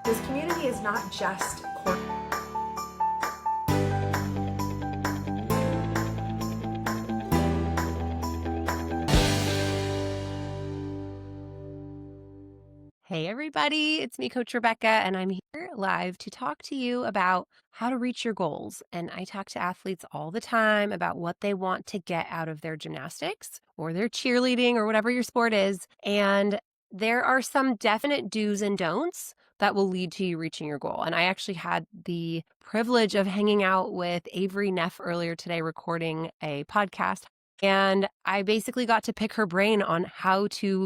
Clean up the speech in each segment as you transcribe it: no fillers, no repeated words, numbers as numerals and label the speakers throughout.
Speaker 1: This community is not just corporate.
Speaker 2: Hey everybody, it's me, Coach Rebecca, and I'm here live to talk to you about how to reach your goals. And I talk to athletes all the time about what they want to get out of their gymnastics or their cheerleading or whatever your sport is. And there are some definite do's and don'ts that will lead to you reaching your goal. And I actually had the privilege of hanging out with Avery Neff earlier today, recording a podcast. And I basically got to pick her brain on how to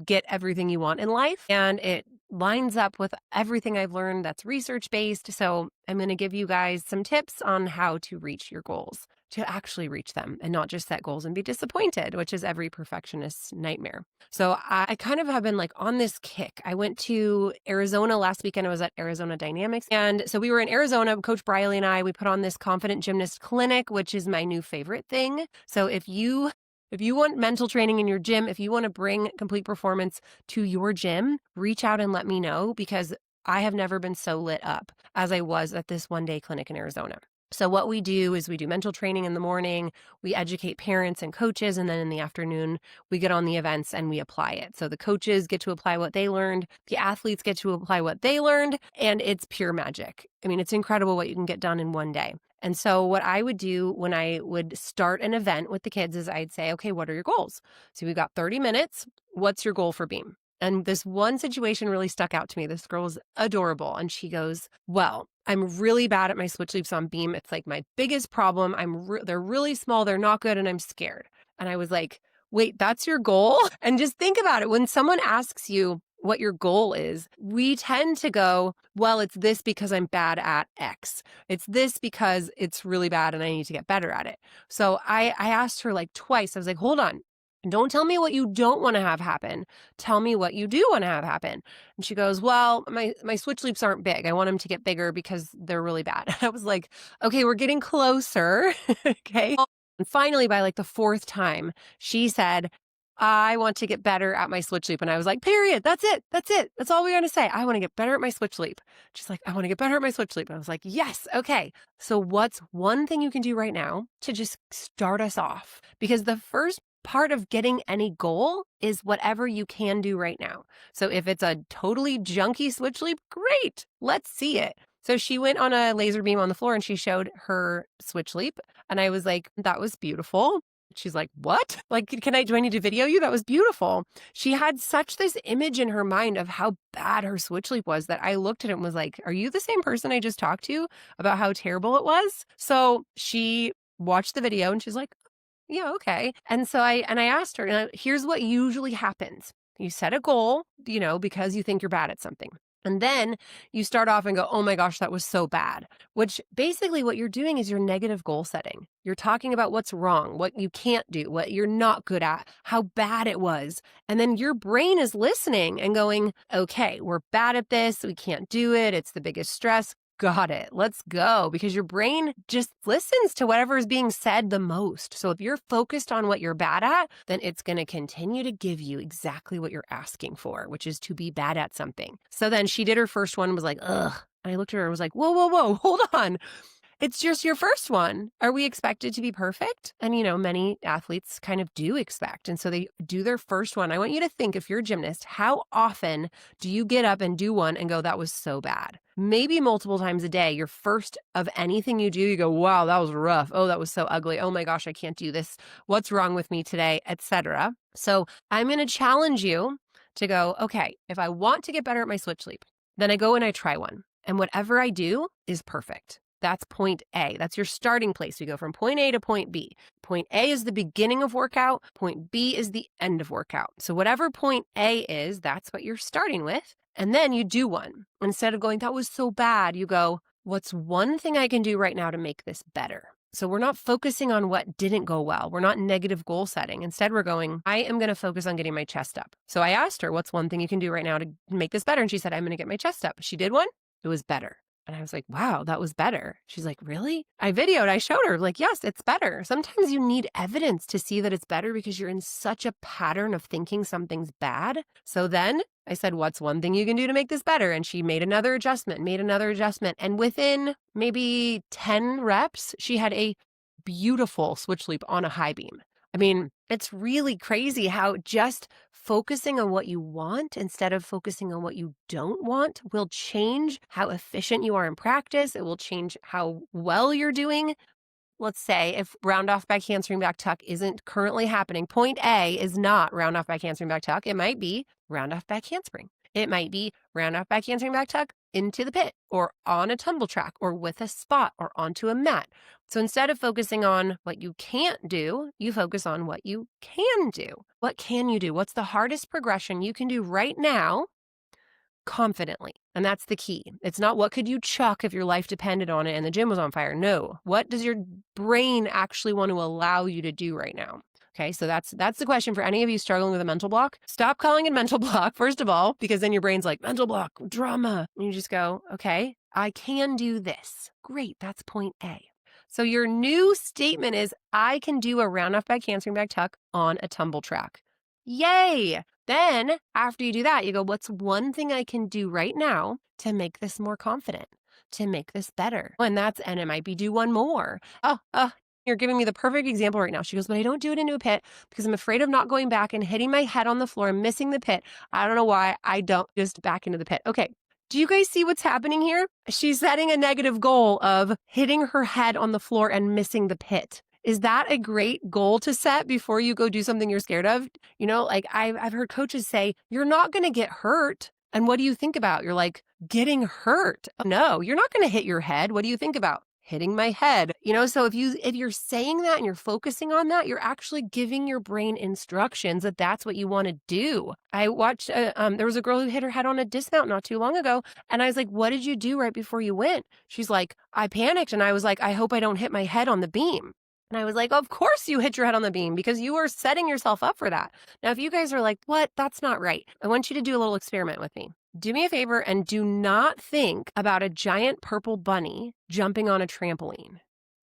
Speaker 2: get everything you want in life. And it lines up with everything I've learned that's research-based. So I'm going to give you guys some tips on how to reach your goals, to actually reach them and not just set goals and be disappointed, which is every perfectionist's nightmare. So I kind of have been like on this kick. I went to Arizona last weekend. I was at Arizona Dynamics. And so we were in Arizona, Coach Briley and I, we put on this Confident Gymnast Clinic, which is my new favorite thing. So if you want mental training in your gym, if you want to bring complete performance to your gym, reach out and let me know, because I have never been so lit up as I was at this one-day clinic in Arizona. So what we do is we do mental training in the morning, we educate parents and coaches, and then in the afternoon, we get on the events and we apply it. So the coaches get to apply what they learned, the athletes get to apply what they learned, and it's pure magic. I mean, it's incredible what you can get done in one day. And so what I would do when I would start an event with the kids is I'd say, okay, what are your goals? So we've got 30 minutes. What's your goal for beam? And this one situation really stuck out to me. This girl was adorable. And she goes, well, I'm really bad at my switch leaps on beam. It's like my biggest problem. They're really small. They're not good. And I'm scared. And I was like, wait, that's your goal? And just think about it. When someone asks you what your goal is, we tend to go, well, it's this because I'm bad at X. It's this because it's really bad and I need to get better at it. So I asked her like twice. I was like, hold on. Don't tell me what you don't want to have happen. Tell me what you do want to have happen. And she goes, well, my switch leaps aren't big. I want them to get bigger because they're really bad. I was like, okay, we're getting closer. Okay. And finally, by like the fourth time, she said, I want to get better at my switch leap. And I was like, period. That's it. That's it. That's all we're going to say. I want to get better at my switch leap. She's like, I want to get better at my switch leap. And I was like, yes. Okay. So what's one thing you can do right now to just start us off? Because the first part of getting any goal is whatever you can do right now. So if it's a totally junky switch leap, great. Let's see it. So she went on a laser beam on the floor and she showed her switch leap. And I was like, that was beautiful. She's like, what? Like, do I need to video you? That was beautiful. She had such this image in her mind of how bad her switch leap was that I looked at it and was like, are you the same person I just talked to about how terrible it was? So she watched the video and she's like, yeah, okay. And so I asked her, here's what usually happens. You set a goal, because you think you're bad at something. And then you start off and go, oh my gosh, that was so bad, which basically what you're doing is you're negative goal setting. You're talking about what's wrong, what you can't do, what you're not good at, how bad it was. And then your brain is listening and going, okay, we're bad at this. We can't do it. It's the biggest stress. Got it. Let's go. Because your brain just listens to whatever is being said the most. So if you're focused on what you're bad at, then it's going to continue to give you exactly what you're asking for, which is to be bad at something. So then she did her first one and was like, ugh. And I looked at her and was like, whoa, whoa, whoa, hold on. It's just your first one. Are we expected to be perfect? And, many athletes kind of do expect. And so they do their first one. I want you to think, if you're a gymnast, how often do you get up and do one and go, that was so bad? Maybe multiple times a day. Your first of anything you do, you go, wow, that was rough. Oh, that was so ugly. Oh my gosh, I can't do this. What's wrong with me today, etc. So I'm going to challenge you to go, okay, if I want to get better at my switch leap, then I go and I try one. And whatever I do is perfect. That's point A. That's your starting place. We go from point A to point B. Point A is the beginning of workout. Point B is the end of workout. So whatever point A is, that's what you're starting with. And then you do one. Instead of going, that was so bad, you go, what's one thing I can do right now to make this better? So we're not focusing on what didn't go well. We're not negative goal setting. Instead, we're going, I am going to focus on getting my chest up. So I asked her, what's one thing you can do right now to make this better? And she said, I'm going to get my chest up. She did one. It was better. And I was like, wow, that was better. She's like, really? I showed her, like, yes, it's better. Sometimes you need evidence to see that it's better because you're in such a pattern of thinking something's bad. So then I said, what's one thing you can do to make this better? And she made another adjustment. And within maybe 10 reps, she had a beautiful switch leap on a high beam. I mean, it's really crazy how just focusing on what you want instead of focusing on what you don't want will change how efficient you are in practice. It will change how well you're doing. Let's say if round off back handspring back tuck isn't currently happening, point A is not round off back handspring back tuck. It might be round off back handspring. It might be round off back handspring back tuck into the pit or on a tumble track or with a spot or onto a mat. So instead of focusing on what you can't do, you focus on what you can do. What can you do? What's the hardest progression you can do right now confidently? And that's the key. It's not what could you chuck if your life depended on it and the gym was on fire. No. What does your brain actually want to allow you to do right now? Okay, so that's the question for any of you struggling with a mental block. Stop calling it mental block, first of all, because then your brain's like, mental block, drama. And you just go, okay, I can do this. Great, that's point A. So your new statement is, I can do a round off back handspring back tuck on a tumble track. Yay! Then after you do that, you go, what's one thing I can do right now to make this more confident, to make this better? And it might be do one more. You're giving me the perfect example right now. She goes, but I don't do it into a pit because I'm afraid of not going back and hitting my head on the floor and missing the pit. I don't know why I don't just back into the pit. Okay. Do you guys see what's happening here? She's setting a negative goal of hitting her head on the floor and missing the pit. Is that a great goal to set before you go do something you're scared of? You know, like I've heard coaches say, you're not going to get hurt. And what do you think about? You're like, getting hurt. No, you're not going to hit your head. What do you think about? Hitting my head. You know, so if you're saying that and you're focusing on that, you're actually giving your brain instructions that that's what you want to do. I watched, there was a girl who hit her head on a dismount not too long ago. And I was like, what did you do right before you went? She's like, I panicked. And I was like, I hope I don't hit my head on the beam. And I was like, of course you hit your head on the beam because you are setting yourself up for that. Now, if you guys are like, what? That's not right. I want you to do a little experiment with me. Do me a favor and do not think about a giant purple bunny jumping on a trampoline.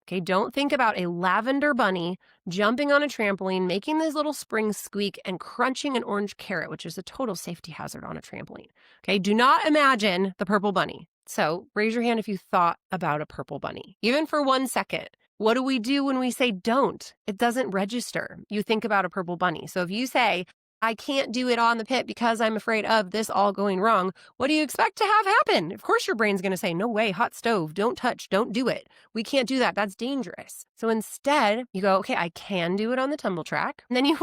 Speaker 2: Okay, don't think about a lavender bunny jumping on a trampoline, making this little spring squeak and crunching an orange carrot, which is a total safety hazard on a trampoline. Okay, do not imagine the purple bunny. So raise your hand if you thought about a purple bunny, even for 1 second. What do we do when we say don't? It doesn't register. You think about a purple bunny. So if you say, I can't do it on the pit because I'm afraid of this all going wrong, what do you expect to have happen? Of course, your brain's going to say, no way, hot stove, don't touch, don't do it. We can't do that. That's dangerous. So instead, you go, okay, I can do it on the tumble track. And then you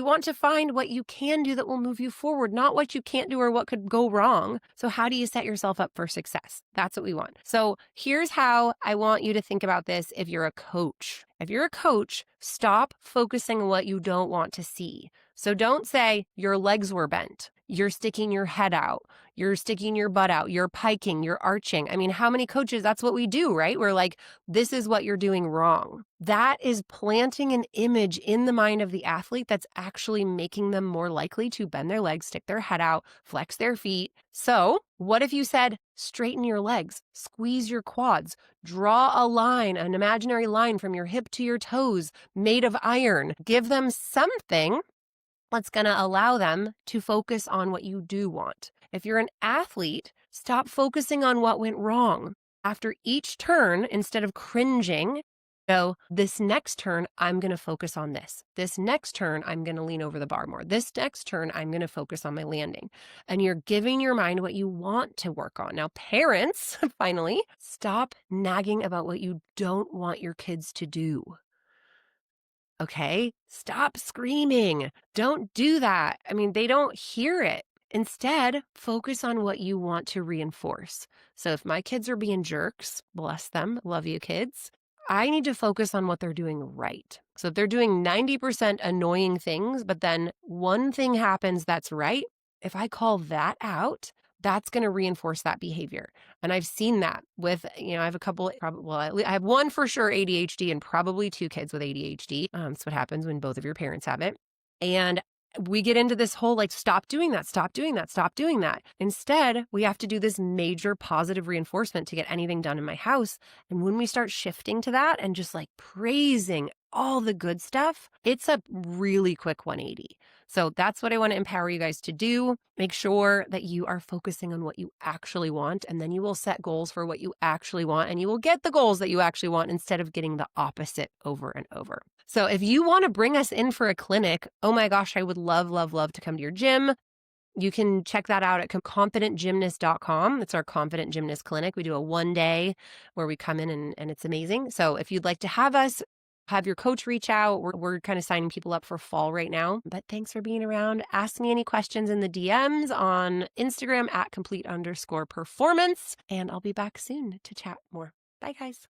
Speaker 2: want to find what you can do that will move you forward, not what you can't do or what could go wrong. So how do you set yourself up for success? That's what we want. So here's how I want you to think about this if you're a coach. If you're a coach, stop focusing on what you don't want to see. So don't say your legs were bent. You're sticking your head out. You're sticking your butt out. You're piking. You're arching. I mean, how many coaches, that's what we do, right? We're like, this is what you're doing wrong. That is planting an image in the mind of the athlete that's actually making them more likely to bend their legs, stick their head out, flex their feet. So what if you said, straighten your legs, squeeze your quads, draw a line, an imaginary line from your hip to your toes made of iron, give them something that's going to allow them to focus on what you do want. If you're an athlete, stop focusing on what went wrong. After each turn, instead of cringing, go, this next turn, I'm going to focus on this. This next turn, I'm going to lean over the bar more. This next turn, I'm going to focus on my landing. And you're giving your mind what you want to work on. Now, parents, finally, stop nagging about what you don't want your kids to do. Okay, stop screaming. Don't do that. I mean, they don't hear it. Instead, focus on what you want to reinforce. So if my kids are being jerks, bless them, love you kids, I need to focus on what they're doing right. So if they're doing 90% annoying things, but then one thing happens that's right, if I call that out, that's going to reinforce that behavior. And I've seen that with, I have a couple, I have one for sure ADHD and probably 2 kids with ADHD. That's what happens when both of your parents have it. And we get into this whole like, stop doing that, stop doing that, stop doing that. Instead, we have to do this major positive reinforcement to get anything done in my house. And when we start shifting to that and just like praising all the good stuff, it's a really quick 180. So that's what I want to empower you guys to do. Make sure that you are focusing on what you actually want, and then you will set goals for what you actually want, and you will get the goals that you actually want instead of getting the opposite over and over. So if you want to bring us in for a clinic, oh my gosh, I would love, love, love to come to your gym. You can check that out at confidentgymnast.com. It's our Confident Gymnast Clinic. We do a 1-day where we come in and it's amazing. So if you'd like to have us, have your coach reach out. We're kind of signing people up for fall right now. But thanks for being around. Ask me any questions in the DMs on Instagram at complete_performance. And I'll be back soon to chat more. Bye, guys.